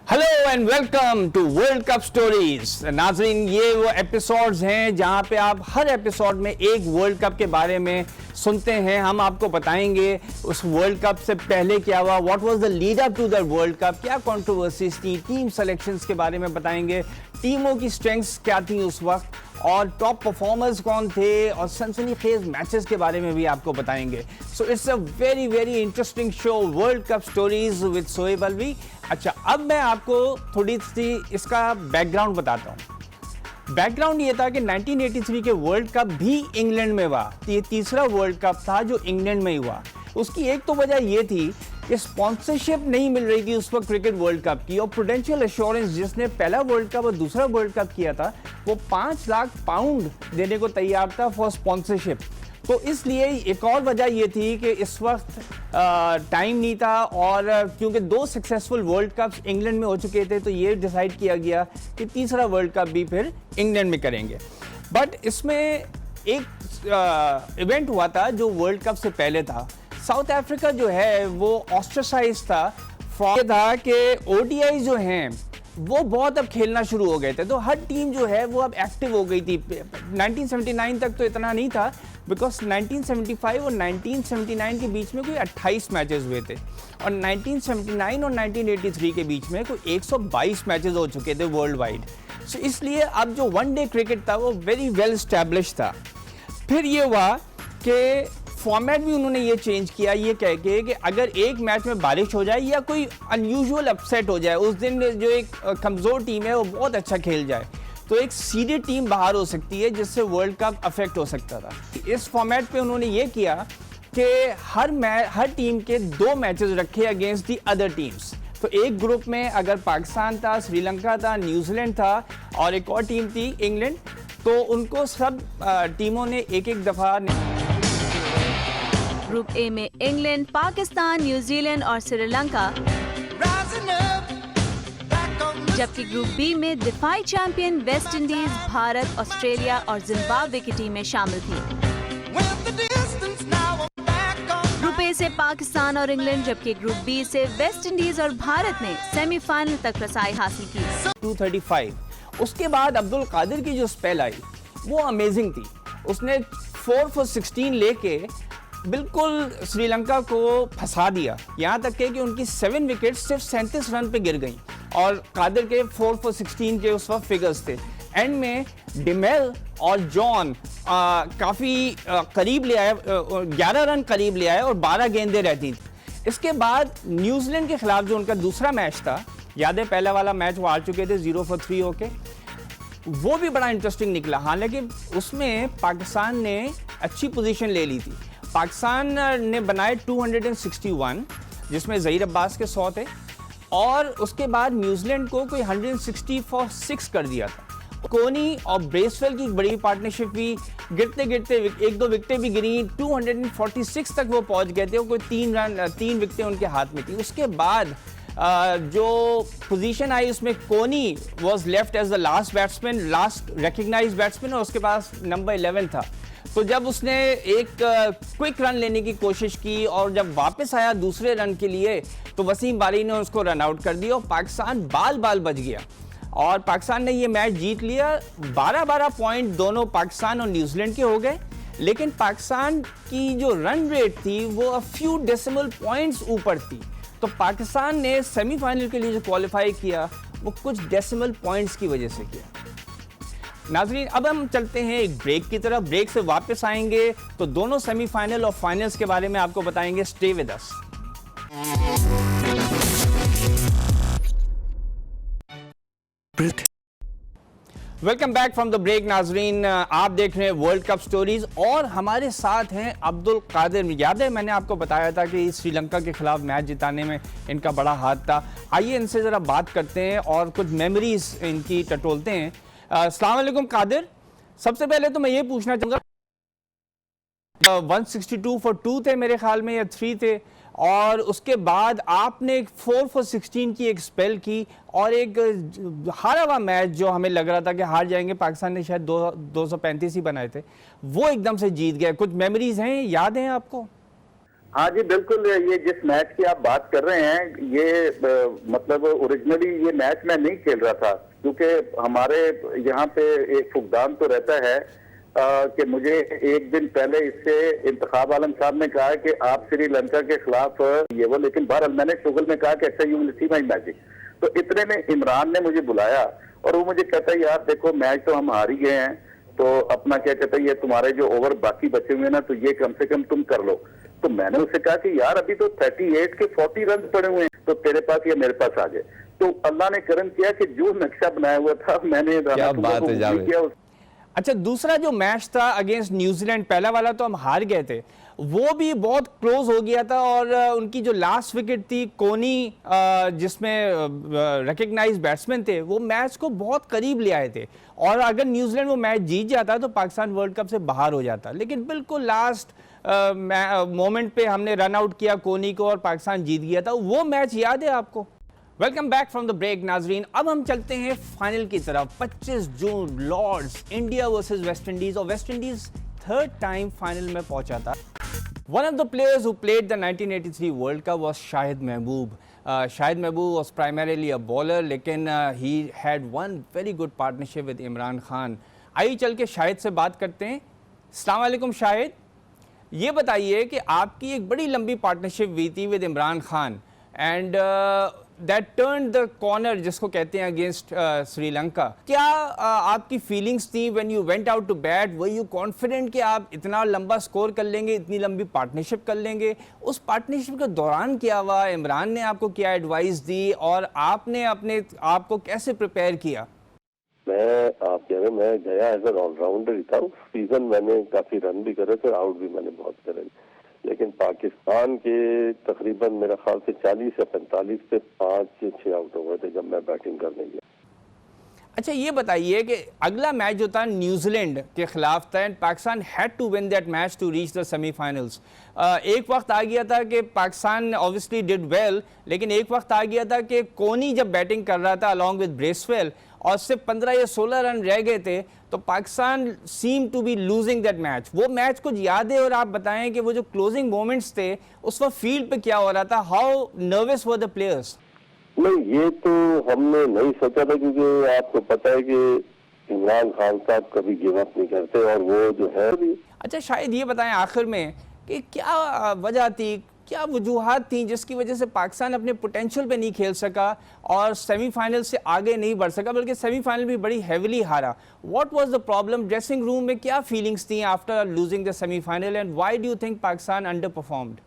Hello and welcome to world cup stories. नाज़रीन, ये वो एपिसोड्स हैं जहां पे आप हर एपिसोड में एक वर्ल्ड कप के बारे में सुनते हैं। हम आपको बताएंगे उस वर्ल्ड कप से पहले क्या हुआ, what was the lead up to the world cup, क्या कंट्रोवर्सीज थी, टीम सिलेक्शंस के बारे में बताएंगे, टीमों की स्ट्रेंथ्स क्या थी उस वक्त, और टॉप परफॉर्मर्स कौन थे, और सनसनीखेज मैचेस के बारे में भी आपको बताएंगे। So it's a very very interesting show, world cup stories with Shoaib Alvi. अच्छा, अब मैं आपको थोड़ी सी इसका बैकग्राउंड बताता हूँ। बैकग्राउंड ये था कि 1983 के वर्ल्ड कप भी इंग्लैंड में हुआ। ये तीसरा वर्ल्ड कप था जो इंग्लैंड में ही हुआ। उसकी एक तो वजह ये थी कि स्पॉन्सरशिप नहीं मिल रही थी उस वक्त क्रिकेट वर्ल्ड कप की, और प्रूडेंशियल एश्योरेंस जिसने पहला वर्ल्ड कप और दूसरा वर्ल्ड कप किया था वो 5 लाख पाउंड देने को तैयार था फॉर स्पॉन्सरशिप। तो इसलिए एक और वजह ये थी कि इस वक्त टाइम नहीं था, और क्योंकि 2 सक्सेसफुल वर्ल्ड कप्स इंग्लैंड में हो चुके थे तो ये डिसाइड किया गया कि तीसरा वर्ल्ड कप भी फिर इंग्लैंड में करेंगे। बट इसमें एक इवेंट हुआ था जो वर्ल्ड कप से पहले था। साउथ अफ्रीका जो है वो ऑस्ट्रेसाइज था, था कि ओडीआई जो हैं वो बहुत अब खेलना शुरू हो गए थे, तो हर टीम जो है वो अब एक्टिव हो गई थी। 1979 तक तो इतना नहीं था, बिकॉज 1975 और 1979 के बीच में कोई 28 मैचेस हुए थे, और 1979 और 1983 के बीच में कोई 122 मैचेस हो चुके थे वर्ल्ड वाइड। सो इसलिए अब जो वनडे क्रिकेट था वो वेरी वेल स्टैब्लिश था। फिर ये हुआ कि फॉर्मेट भी उन्होंने ये चेंज किया, ये कह के कि अगर एक मैच में बारिश हो जाए या कोई अनयूजुअल अपसेट हो जाए, उस दिन जो एक कमज़ोर टीम है वो बहुत अच्छा खेल जाए, तो एक सीधे टीम बाहर हो सकती है जिससे वर्ल्ड कप अफेक्ट हो सकता था। इस फॉर्मेट पे उन्होंने ये किया कि हर टीम के 2 मैचेस रखे अगेंस्ट दी अदर टीम्स। तो एक ग्रुप में अगर पाकिस्तान था, श्रीलंका था, न्यूजीलैंड था और एक और टीम थी इंग्लैंड, तो उनको सब टीमों ने एक दफ़ा। ग्रुप ए में इंग्लैंड, पाकिस्तान, न्यूजीलैंड और श्रीलंका, जबकि ग्रुप बी में दिफाई champion West Indies, Bharat, Australia और जिम्बाब्वे की टीमें शामिल थीं। ग्रुप ए से पाकिस्तान और इंग्लैंड, जबकि ग्रुप बी से वेस्ट इंडीज और भारत ने सेमीफाइनल तक रसाई हासिल की। 235। उसके बाद अब्दुल कादिर की जो स्पेल आई वो अमेजिंग थी। उसने 4 for 16 लेके बिल्कुल श्रीलंका को फंसा दिया, यहाँ तक कि उनकी 7 विकेट सिर्फ 37 रन पे गिर गई, और कादिर के 4 for 16 के उस वक्त फिगर्स थे। एंड में डिमेल और जॉन काफ़ी करीब ले आए, 11 रन करीब ले आए और 12 गेंदें रहती थी। इसके बाद न्यूजीलैंड के खिलाफ जो उनका दूसरा मैच था, याद है पहला वाला मैच वो हार चुके थे 0 for 3 होके, वो भी बड़ा इंटरेस्टिंग निकला। हालांकि उसमें पाकिस्तान ने अच्छी पोजीशन ले ली थी। पाकिस्तान ने बनाए 261, जिसमें ज़हीर अब्बास के 100 थे, और उसके बाद न्यूजीलैंड को कोई 160 for 6 कर दिया था। कोनी और ब्रेसवेल की बड़ी पार्टनरशिप भी गिरते गिरते 1-2 विकेटें भी गिरी, 246 तक वो पहुंच गए थे, वो कोई 3 विकेटें उनके हाथ में थी। उसके बाद जो पोजीशन आई उसमें कोनी was left as the last batsman, last recognised batsman, और उसके पास नंबर 11 था। तो जब उसने एक क्विक रन लेने की कोशिश की और जब वापस आया दूसरे रन के लिए, तो वसीम बारी ने उसको रन आउट कर दिया और पाकिस्तान बाल बच गया, और पाकिस्तान ने ये मैच जीत लिया। 12-12 पॉइंट दोनों पाकिस्तान और न्यूजीलैंड के हो गए, लेकिन पाकिस्तान की जो रन रेट थी वो अ फ्यू डेसिमल पॉइंट्स ऊपर थी। तो पाकिस्तान ने सेमीफाइनल के लिए जो क्वालिफाई किया वो कुछ डेसिमल पॉइंट्स की वजह से किया। नाजरीन, अब हम चलते हैं एक ब्रेक की तरफ। ब्रेक से वापस आएंगे तो दोनों सेमीफाइनल और फाइनल्स के बारे में आपको बताएंगे। Stay with us. Welcome back from the break. नाजरीन, आप देख रहे हैं वर्ल्ड कप स्टोरीज, और हमारे साथ हैं अब्दुल कादिर। याद है मैंने आपको बताया था कि श्रीलंका के खिलाफ मैच जिताने में इनका बड़ा हाथ था। आइए इनसे ज़रा बात करते हैं और कुछ मेमोरीज इनकी टटोलते हैं। अस्सलाम वालेकुम कादिर, सबसे पहले तो मैं ये पूछना चाहूँगा, 162 for 2 थे मेरे ख्याल में, या 3 थे, और उसके बाद आपने 4 for 16 की एक स्पेल की, और एक हारा हुआ मैच जो हमें लग रहा था कि हार जाएंगे, पाकिस्तान ने शायद 235 ही बनाए थे, वो एकदम से जीत गए। कुछ मेमोरीज हैं, याद हैं आपको? हाँ जी बिल्कुल, ये जिस मैच की आप बात कर रहे हैं ये मतलब ओरिजिनली ये मैच मैं नहीं खेल रहा था, क्योंकि हमारे यहाँ पे एक फुकदान तो रहता है कि मुझे एक दिन पहले इससे इंतखाब आलम साहब ने कहा कि आप श्रीलंका के खिलाफ ये वो, लेकिन बहरहाल मैंने शुगल में कहा कि अच्छा you will see my magic. तो इतने में इमरान ने मुझे बुलाया और वो मुझे कहता है यार देखो मैच तो हम हार ही गए हैं, तो अपना क्या कहता है ये तुम्हारे जो ओवर बाकी बचे हुए ना तो ये कम से कम तुम कर लो। तो मैंने उससे कहा कि यार अभी तो 38 के 40 रन पड़े हुए हैं, तो तेरे पास या मेरे पास आ जाए। तो अल्लाह ने करम किया कि जो नक्शा बनाया हुआ था मैंने क्या बात है जावेद। किया। अच्छा, दूसरा जो मैच था अगेंस्ट न्यूजीलैंड, पहला वाला तो हम हार गए थे, वो भी बहुत क्लोज हो गया था और उनकी जो लास्ट विकेट थी कोनी जिसमें रिकग्नाइज बैट्समैन थे, वो मैच को बहुत करीब ले आए थे और अगर न्यूजीलैंड वो मैच जीत जाता तो पाकिस्तान वर्ल्ड कप से बाहर हो जाता, लेकिन बिल्कुल लास्ट मोमेंट पे हमने रन आउट किया कोनी को और पाकिस्तान जीत गया था। वो मैच याद है आपको? Welcome back from the break नाजरीन। अब हम चलते हैं फाइनल की तरफ। 25 जून Lord's, India versus West Indies, और West Indies third time final में पहुंचा था। One of the players who played the 1983 World Cup was Shahid Mehboob. Shahid Mehboob was primarily a bowler, लेकिन he had one very good partnership with Imran Khan. आइए चल के शाहिद से बात करते हैं। अस्सलाम वालेकुम शाहिद, ये बताइए कि आपकी एक बड़ी लंबी पार्टनरशिप हुई थी with Imran Khan and that turn the corner जिसको कहते हैं अगेंस्ट श्रीलंका। क्या आपकी फीलिंग्स थी when you went out to bat? Were you confident कि आप इतना लंबा स्कोर कर लेंगे, इतनी लंबी पार्टनरशिप कर लेंगे? उस पार्टनरशिप के दौरान क्या हुआ? इमरान ने आपको क्या एडवाइस दी और आपने अपने आप को कैसे प्रिपेयर किया? मैं गया एज एन ऑलराउंडर ही था। उस सीजन मैंने काफी रन भी करे थे, आउट भी मैंने बहुत करे, लेकिन पाकिस्तान के तकरीबन मेरा ख्याल से 40 या 45 पे 5-6 आउट हो गए थे जब मैं बैटिंग करने गया। अच्छा, ये बताइए कि अगला मैच जो था न्यूजीलैंड के खिलाफ था and Pakistan had to win that match to reach the semifinals. एक वक्त आ गया था कि पाकिस्तान ऑब्वियसली डिड वेल, लेकिन एक वक्त आ गया था कि कोनी जब बैटिंग कर रहा था अलॉन्ग विद ब्रेसवेल और सिर्फ 15 या 16 रन रह गए थे, तो Pakistan seem to be losing that match. वो मैच कुछ याद है और आप बताएं कि वो जो क्लोजिंग मोमेंट्स थे उस वक्त फील्ड पे क्या हो रहा था? How nervous were the players? नहीं, ये तो हमने नहीं सोचा था, क्योंकि आपको पता है कि इमरान खान साहब कभी गिव अप नहीं करते और वो जो है। अच्छा, शायद ये बताएं आखिर में कि क्या वजह थी, क्या वजूहात थी जिसकी वजह से पाकिस्तान अपने पोटेंशियल पे नहीं खेल सका और सेमीफाइनल से आगे नहीं बढ़ सका, बल्कि सेमीफाइनल भी बड़ी हेविली हारा? What was the problem? Dressing room में क्या फीलिंग्स थी after losing the semifinal and why do you think Pakistan under performed?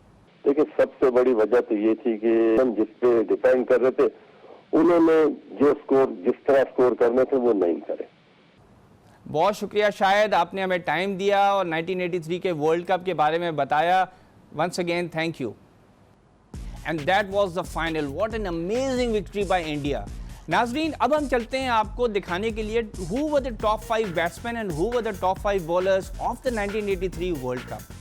देखिए, सबसे बड़ी वजह तो ये थी कि हम जिस पे डिपेंड कर रहे थे उन्होंने जो स्कोर जिस तरह स्कोर करने थे वो नहीं करे। बहुत शुक्रिया शायद, आपने हमें टाइम दिया और 1983 के वर्ल्ड कप के बारे में बताया। Once again, thank you. And that was the final. What an amazing victory by India. नाजरीन, अब हम चलते हैं आपको दिखाने के लिए who were the top 5 batsmen and who were the top 5 bowlers of the 1983 World Cup.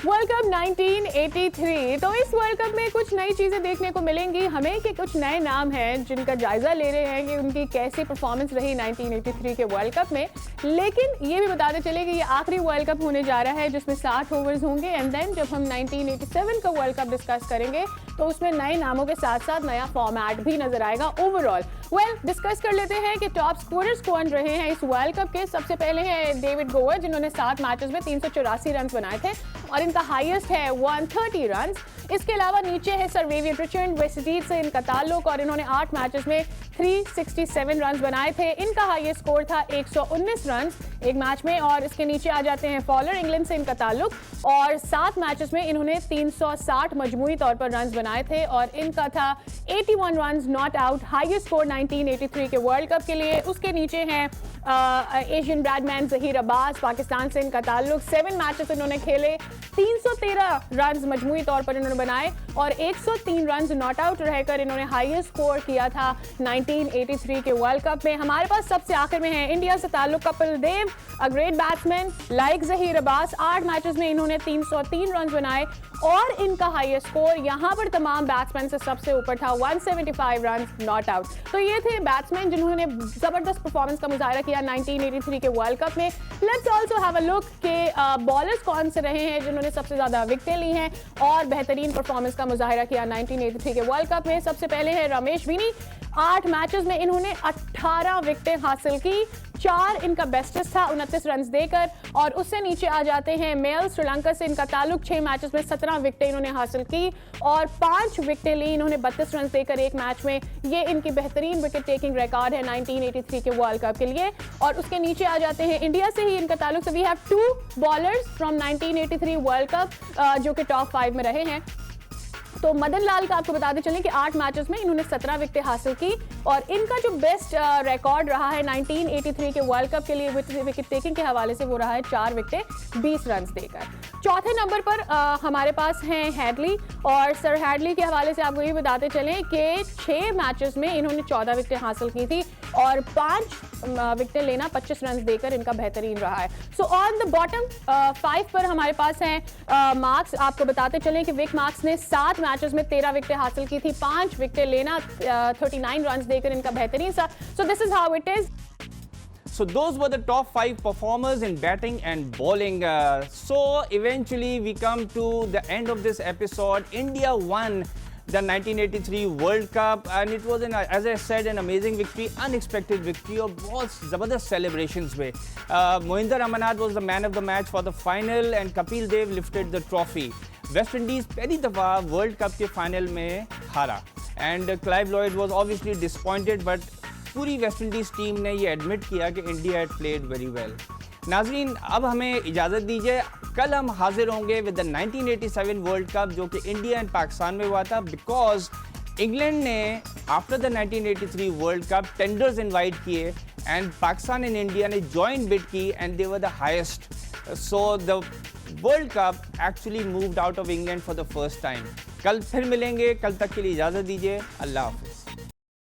World cup 1983। तो इस वर्ल्ड कप में कुछ नई चीज़ें देखने को मिलेंगी हमें कि कुछ नए नाम हैं जिनका जायजा ले रहे हैं कि उनकी कैसी परफॉर्मेंस रही 1983 के वर्ल्ड कप में। लेकिन ये भी बताते चले कि ये आखिरी वर्ल्ड कप होने जा रहा है जिसमें 60 ओवर्स होंगे एंड देन जब हम 1987 का वर्ल्ड कप डिस्कस करेंगे तो उसमें नए नामों के साथ साथ नया फॉर्मेट भी नजर आएगा ओवरऑल। डिस्कस कर लेते हैं कि टॉप स्कोरर्स कौन रहे हैं इस वर्ल्ड कप के। सबसे पहले हैं डेविड गोवर, जिन्होंने 7 मैचेस में 384 रन बनाए थे और इनका हाईएस्ट है 130 रन। इसके अलावा नीचे है sir Vivian Richard, West Indies से इनका ताल्लुक और इन्होंने 8 मैचेस में 367 रन बनाए थे। इनका हाईएस्ट स्कोर था 119 रन एक मैच में। और इसके नीचे आ जाते हैं फॉलर, इंग्लैंड से इनका ताल्लुक और 7 मैचेस में इन्होंने 360 मजमूई तौर पर रन बनाए थे और इनका था 81 run not out, highest score 1983 के वर्ल्ड कप के लिए। उसके नीचे हैं एशियन ब्रैडमैन जहीर अब्बास, पाकिस्तान से इनका ताल्लुक। 7 मैचेस इन्होंने खेले, 313 रन मजमूई तौर पर इन्होंने बनाए और 103 रन नॉट आउट रहकर इन्होंने हाईएस्ट स्कोर किया था 1983 के वर्ल्ड कप में। हमारे पास सबसे आखिर में है इंडिया से ताल्लुक Kapil Dev, a great batsman like Zaheer Abbas. 8 matches में इन्होंने 303 रन बनाए और इनका हाईएस्ट स्कोर यहाँ पर तमाम बैट्समैन से सबसे ऊपर था 175 रन नॉट आउट। तो ये थे बैट्समैन जिन्होंने जबरदस्त परफॉर्मेंस का मुजाहरा किया 1983 के वर्ल्ड कप में। Let's also have a look के बॉलर्स कौन से रहे हैं जिन्होंने सबसे ज्यादा विकेटें ली हैं और बेहतरीन परफॉर्मेंस का मुजाहरा किया 1983 के वर्ल्ड कप में। सबसे पहले है रमेश बिनी। 8 मैचेस में इन्होंने 18 विकेटें हासिल की, 4 इनका बेस्टेस्ट था 29 रन देकर। और उससे नीचे आ जाते हैं मेल, श्रीलंका से इनका ताल्लुक। 6 मैचेस में 17 विकेटें इन्होंने हासिल की और 5 विकेटें ली इन्होंने 32 रन देकर एक मैच में। ये इनकी बेहतरीन विकेट टेकिंग रिकॉर्ड है 1983 के वर्ल्ड कप के लिए। और उसके नीचे आ जाते हैं इंडिया से ही इनका ताल्लुक। So we have 2 bowlers from 1983 world cup जो कि टॉप 5 में रहे हैं। तो मदन लाल का आपको बताते चलें कि 8 मैचेस में इन्होंने 17 विकेटें हासिल की और इनका जो बेस्ट रिकॉर्ड रहा है 1983 के वर्ल्ड कप के लिए विकेट टेकिंग के हवाले से वो रहा है 4 विकेटें 20 रन देकर। चौथे नंबर पर हमारे पास हैं हैडली और सर हैडली के हवाले से आपको ये बताते चलें कि 6 मैचेस में इन्होंने 14 विकेटें हासिल की थी और 5 विकेटें लेना 25 रन देकर इनका बेहतरीन रहा है। सो ऑन द बॉटम 5 पर हमारे पास हैं मार्क्स। आपको बताते चलें कि विक मार्क्स ने 7 मैचेस में 13 विकेटें हासिल की थी, 5 विकेटें लेना 39 रन देकर इनका बेहतरीन सा। So this is how it is. So those were the top 5 performers in batting and bowling. So eventually we come to the end of this episode. India won the 1983 World Cup and it was, as I said, an amazing victory, unexpected victory और बहुत ज़बरदस्त celebrations हुए. Mohinder Amarnath was the man of the match for the final and Kapil Dev lifted the trophy. West Indies पहली दफ़ा World Cup के final में हारा and Clive Lloyd was obviously disappointed but पूरी वेस्ट इंडीज़ टीम ने ये admit किया कि India had played very well. नाजरीन, अब हमें इजाज़त दीजिए। कल हम हाजिर होंगे विद द 1987 वर्ल्ड कप जो कि इंडिया एंड पाकिस्तान में हुआ था, बिकॉज इंग्लैंड ने after the 1983 world cup tenders invite किए एंड पाकिस्तान एंड इंडिया ने जॉइंट बिड की and they were the highest. So the world cup actually moved out of England for the first time. कल फिर मिलेंगे, कल तक के लिए इजाज़त दीजिए। अल्लाह हाफ़िज़।